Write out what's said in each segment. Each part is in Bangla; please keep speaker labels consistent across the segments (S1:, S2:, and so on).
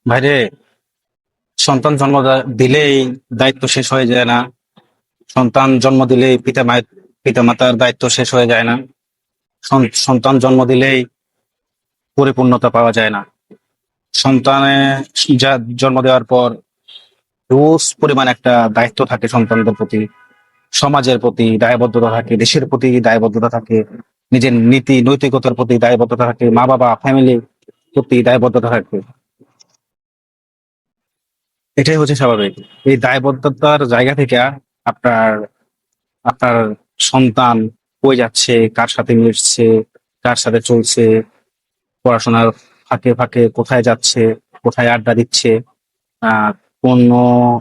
S1: ভাইরে, সন্তান দিলেই দায়িত্ব শেষ হয়ে যায় না। সন্তান জন্ম দিলেই পিতা মাতার দায়িত্ব শেষ হয়ে যায় না। সন্তান জন্ম দিলেই পরিপূর্ণতা পাওয়া যায় না। সন্তানে যা জন্ম দেওয়ার পর রোজ পরিমাণ একটা দায়িত্ব থাকে সন্তানদের প্রতি, সমাজের প্রতি দায়বদ্ধতা থাকে, দেশের প্রতি দায়বদ্ধতা থাকে, নিজের নীতি নৈতিকতার প্রতি দায়বদ্ধতা থাকে, মা বাবা ফ্যামিলির প্রতি দায়বদ্ধতা থাকে। এটাই হচ্ছে স্বাভাবিক। এই দায়বদ্ধতার জায়গা থেকে আপনার আপনার সন্তান কই যাচ্ছে, কার সাথে মিশছে, কার সাথে চলছে, পড়াশোনার ফাঁকে ফাঁকে কোথায় যাচ্ছে, কোথায় আড্ডা দিচ্ছে, আহ কোনো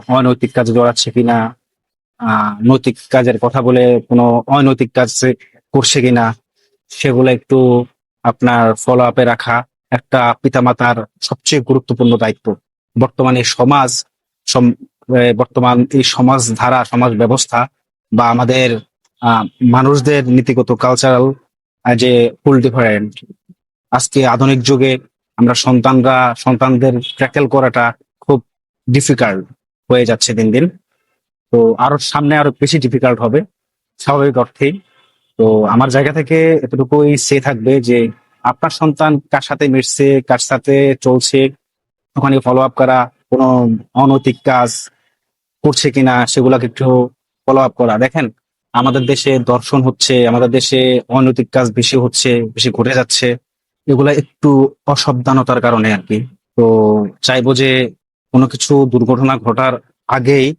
S1: অনৈতিক কাজে জড়াচ্ছে কিনা, নৈতিক কাজের কথা বলে কোনো অনৈতিক কাজ সে করছে কিনা, সেগুলো একটু আপনার ফলো আপে রাখা একটা পিতামাতার সবচেয়ে গুরুত্বপূর্ণ দায়িত্ব। বর্তমানে সম- বর্তমান এই সমাজ ধারা, সমাজ ব্যবস্থা বা আমাদের আহ, মানুষদের নীতিগত কালচারাল যে ফুল ডিফারেন্ট। আজকে আধুনিক যুগে আমরা সন্তানদের ট্যাকেল করাটা খুব ডিফিকাল্ট হয়ে যাচ্ছে দিন দিন। তো আরো সামনে আরো বেশি ডিফিকাল্ট হবে, স্বাভাবিক অর্থেই। তো আমার জায়গা থেকে এতটুকুই সে থাকবে যে আপনার সন্তান কার সাথে মিশছে, কার সাথে চলছে, ওখানে ফলো আপ করা, কোনো অনৈতিক কাজ করছে কিনা সেগুলাকে একটু ফলো আপ করা। দেখেন, আমাদের দেশে দর্শন হচ্ছে, আমাদের দেশে অনৈতিক কাজ বেশি হচ্ছে, বেশি ঘটে যাচ্ছে। এগুলা একটু অসাবধানতার কারণে আর কি। তো চাইবো যে কোনো কিছু দুর্ঘটনা ঘটার আগেই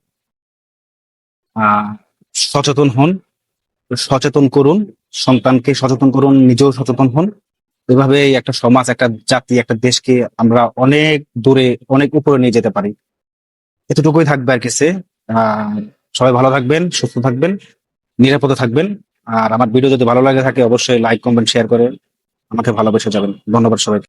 S1: আহ সচেতন হন, সচেতন করুন, সন্তানকে সচেতন করুন, নিজেও সচেতন হন। এভাবে একটা সমাজ, একটা জাতি, একটা দেশকে আমরা অনেক দূরে, অনেক উপরে নিয়ে যেতে পারি। এতটুকুই থাকবে আর কিছু। আহ সবাই ভালো থাকবেন, সুস্থ থাকবেন, নিরাপদে থাকবেন। আর আমার ভিডিও যদি ভালো লাগে থাকে অবশ্যই লাইক কমেন্ট শেয়ার করে আমাকে ভালোবেসে যাবেন। ধন্যবাদ সবাই।